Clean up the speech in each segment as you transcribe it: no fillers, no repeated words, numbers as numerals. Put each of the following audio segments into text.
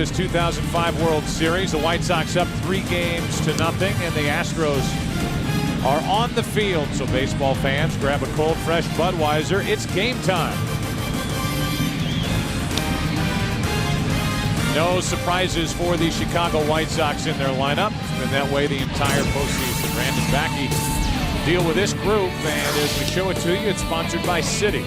This 2005 World Series, the White Sox up 3-0, and the Astros are on the field. So baseball fans, grab a cold, fresh Budweiser. It's game time. No surprises for the Chicago White Sox in their lineup. It's been that way the entire postseason. Brandon Backey deal with this group, and as we show it to you, it's sponsored by Citi.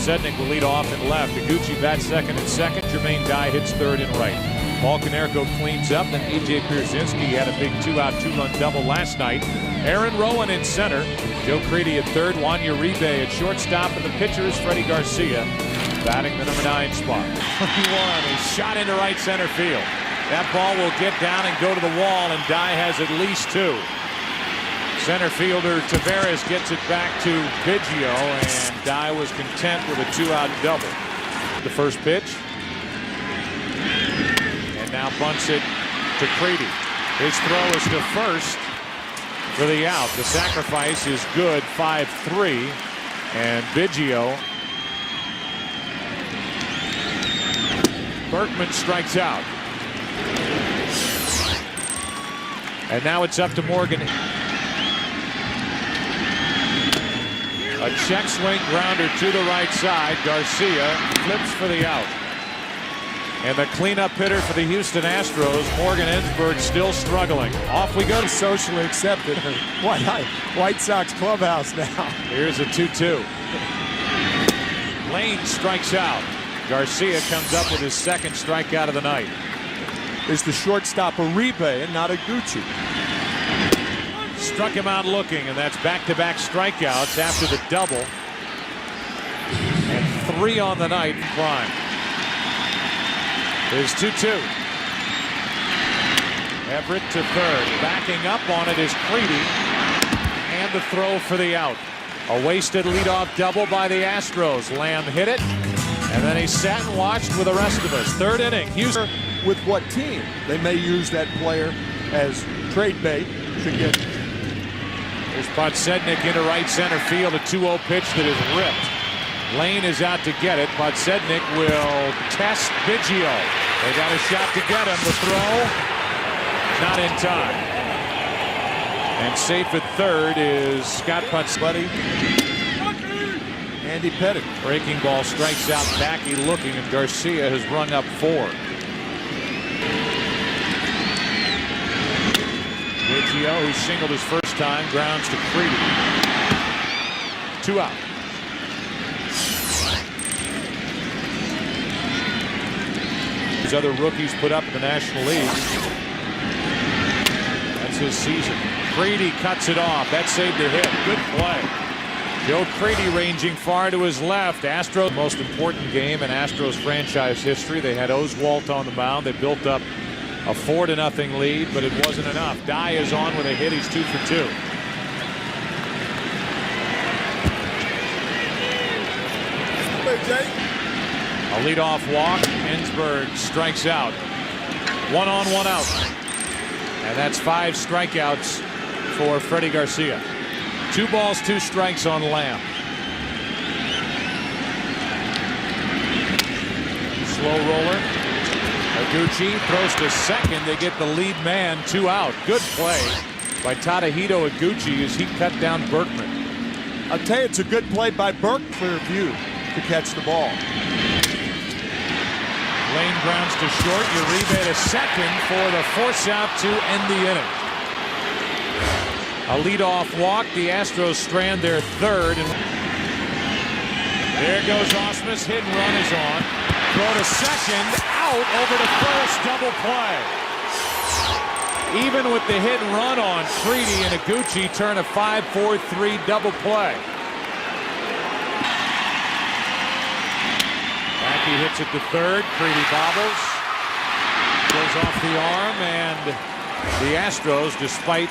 Sednick will lead off and left. Iguchi bats second and second. Jermaine Dye hits third and right. Paul Konerko cleans up. Then A.J. Pierzynski had a big two-out, two-run double last night. Aaron Rowan in center. Joe Crede at third. Juan Uribe at shortstop. And the pitcher is Freddie Garcia, batting the number 9 spot. 21, a shot into right center field. That ball will get down and go to the wall, and Dye has at least 2. Center fielder Taveras gets it back to Biggio, and Dye was content with a 2-out double. The first pitch. And now bunts it to Crede. His throw is to first for the out. The sacrifice is good, 5-3. And Biggio. Berkman strikes out. And now it's up to Morgan. A check swing grounder to the right side. Garcia flips for the out. And the cleanup hitter for the Houston Astros, Morgan Ensberg, still struggling. Off we go. Socially accepted. White Sox clubhouse now. Here's a 2-2. Lane strikes out. Garcia comes up with his second strikeout of the night. Is the shortstop Uribe and not Iguchi. Struck him out looking, and that's back-to-back strikeouts after the double. And 3 on the night in prime. There's 2-2. Everett to third. Backing up on it is Crede. And the throw for the out. A wasted leadoff double by the Astros. Lamb hit it, and then he sat and watched with the rest of us. Third inning. Houston. With what team? They may use that player as trade bait to get. There's Podsednik into right center field. A 2-0 pitch that is ripped. Lane is out to get it. Podsednik will test Biggio. They got a shot to get him. The throw, not in time. And safe at third is Scott Podsednik. Andy Pettit. Breaking ball strikes out. Backey looking, and Garcia has rung up 4. Biggio, who singled his first time, grounds to Crede. 2 out. These other rookies put up in the National League. That's his season. Crede cuts it off. That saved a hit. Good play. Joe Crede ranging far to his left. Astros, most important game in Astros franchise history. They had Oswalt on the mound. They built up a 4-0 lead, but it wasn't enough. Dye is on with a hit. He's 2 for 2. A leadoff walk. Ensberg strikes out. 1 on, 1 out. And that's 5 strikeouts for Freddie Garcia. 2 balls, 2 strikes on Lamb. Slow roller. Iguchi throws to second. They get the lead man, 2 out. Good play by Tadahito Iguchi as he cut down Berkman. I'll tell you, it's a good play by Burke. Clear view to catch the ball. Lane grounds to short. Uribe to second for the force out to end the inning. A leadoff walk. The Astros strand their third. And there goes Osmus. Hit and run is on. Throw to second. Out over to first. Double play. Even with the hit and run on, Crede and Iguchi turn a 5-4-3 double play. Backey hits it to third. Crede bobbles. Goes off the arm, and the Astros, despite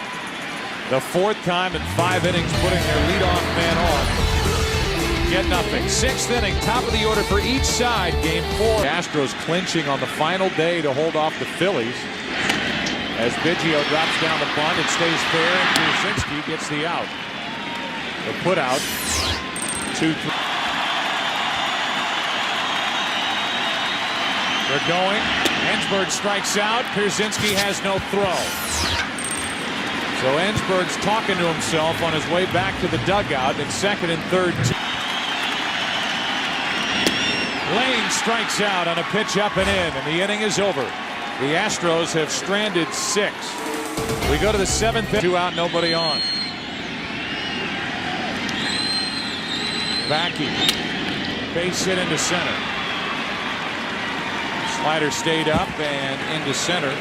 the 4th time in 5 innings putting their leadoff man on, get nothing. 6th inning, top of the order for each side. Game 4. The Astros clinching on the final day to hold off the Phillies. As Biggio drops down the bunt, it stays fair, and Pierzynski gets the out. The put out. 2-3. They're going. Ensberg strikes out. Pierzynski has no throw. So Ensberg's talking to himself on his way back to the dugout in second and third. Lane strikes out on a pitch up and in, and the inning is over. The Astros have stranded 6. We go to the 7th. 2 out, nobody on. Backey, base hit into center. Slider stayed up and into center.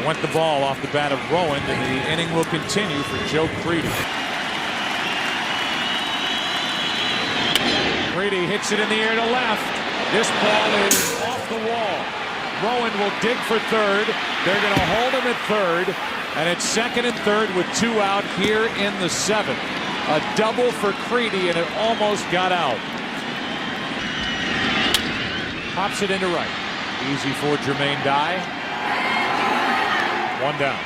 Went the ball off the bat of Rowan, and the inning will continue for Joe Creedy. Creedy hits it in the air to left. This ball is off the wall. Rowan will dig for third. They're going to hold him at third, and it's second and third with 2 out here in the 7th. A double for Creedy, and it almost got out. Pops it into right. Easy for Jermaine Dye. 1 down.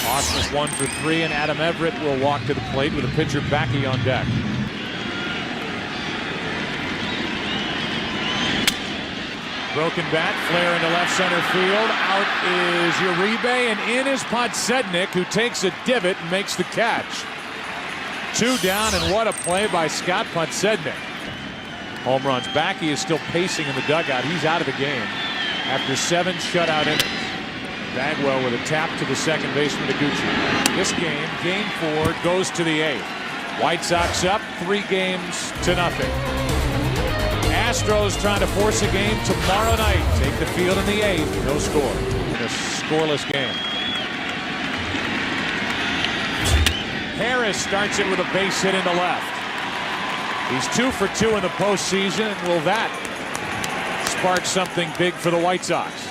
Ausmus 1 for 3, and Adam Everett will walk to the plate with a pitcher Backey on deck. Broken bat, flare into left center field. Out is Uribe, and in is Podsednik, who takes a divot and makes the catch. 2 down, and what a play by Scott Podsednik. Home runs. Backey is still pacing in the dugout. He's out of the game after 7 shutout innings. Bagwell with a tap to the second baseman Taguchi. This game, game 4, goes to the 8th. White Sox up 3-0. Astros trying to force a game tomorrow night. Take the field in the 8th. No score. In a scoreless game. Harris starts it with a base hit into left. He's 2 for 2 in the postseason. Will that spark something big for the White Sox?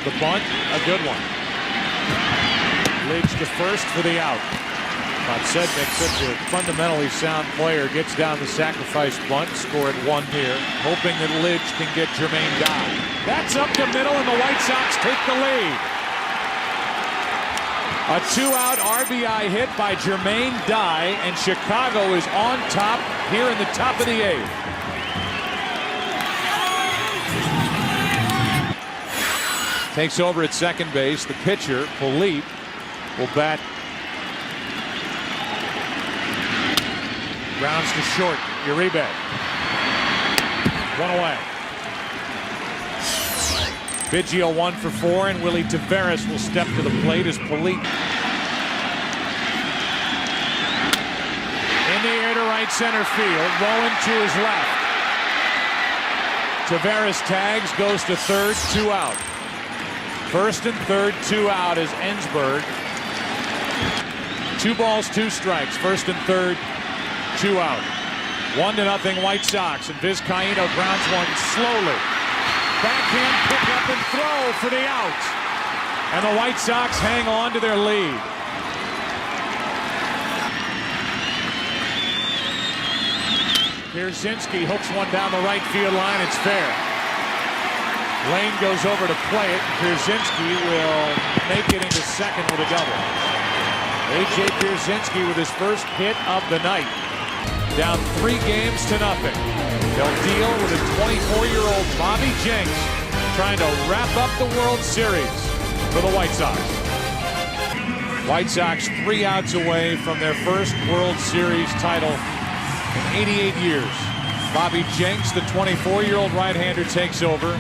The bunt, a good one. Leads to first for the out. Podsednik, such a fundamentally sound player, gets down the sacrifice bunt, score at 1 here, hoping that Lidge can get Jermaine Dye. That's up the middle, and the White Sox take the lead. A 2-out RBI hit by Jermaine Dye, and Chicago is on top here in the top of the 8th. Takes over at second base. The pitcher, Polite, will bat. Grounds to short. Uribe. 1 away. Biggio 1 for 4, and Willie Taveras will step to the plate as Polite. In the air to right center field. Rowan to his left. Taveras tags, goes to third, 2 out. First and third, 2 out as Ensberg. 2 balls, 2 strikes. First and third, 2 out. 1-0 White Sox, and Vizcaíno grounds one slowly. Backhand pick up and throw for the out. And the White Sox hang on to their lead. Pierzynski hooks one down the right field line. It's fair. Lane goes over to play it. Pierzynski will make it into second with a double. A.J. Pierzynski with his first hit of the night. Down 3-0. They'll deal with a 24-year-old Bobby Jenks trying to wrap up the World Series for the White Sox. White Sox 3 outs away from their first World Series title in 88 years. Bobby Jenks, the 24-year-old right-hander, takes over.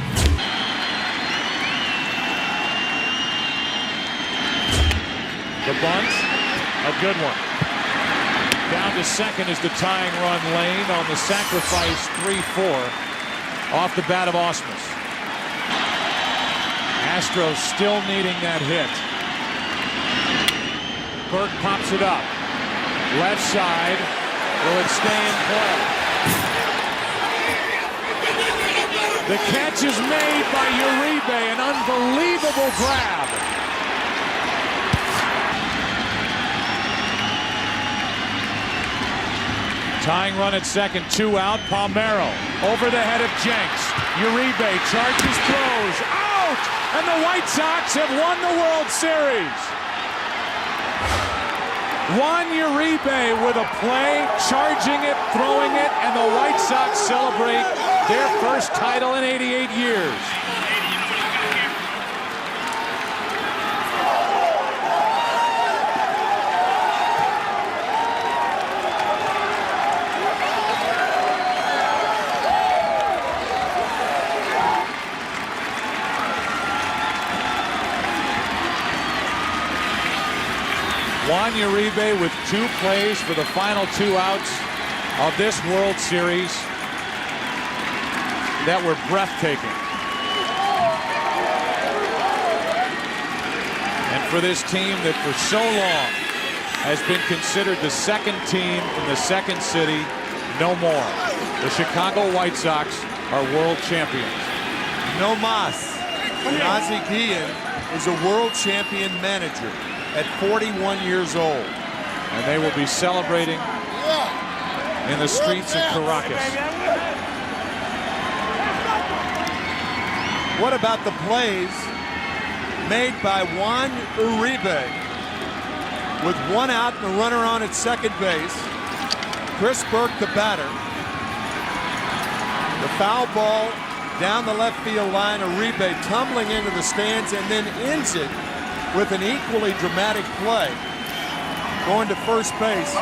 The bunt, a good one. Down to second is the tying run. Lane on the sacrifice 3-4 off the bat of Ausmus. Astros still needing that hit. Burke pops it up. Left side. Will it stay in play? The catch is made by Uribe. An unbelievable grab. Tying run at second, 2 out. Palmeiro over the head of Jenks. Uribe charges, throws, out! And the White Sox have won the World Series. Juan Uribe with a play, charging it, throwing it, and the White Sox celebrate their first title in 88 years. Juan Uribe with 2 plays for the final 2 outs of this World Series that were breathtaking. And for this team that for so long has been considered the second team in the second city, no more. The Chicago White Sox are world champions. No mas. Ozzie Guillen is a world champion manager at 41 years old. And they will be celebrating in the streets of Caracas. What about the plays made by Juan Uribe? With 1 out and a runner on at second base. Chris Burke, the batter. The foul ball down the left field line. Uribe tumbling into the stands and then ends it with an equally dramatic play, going to first base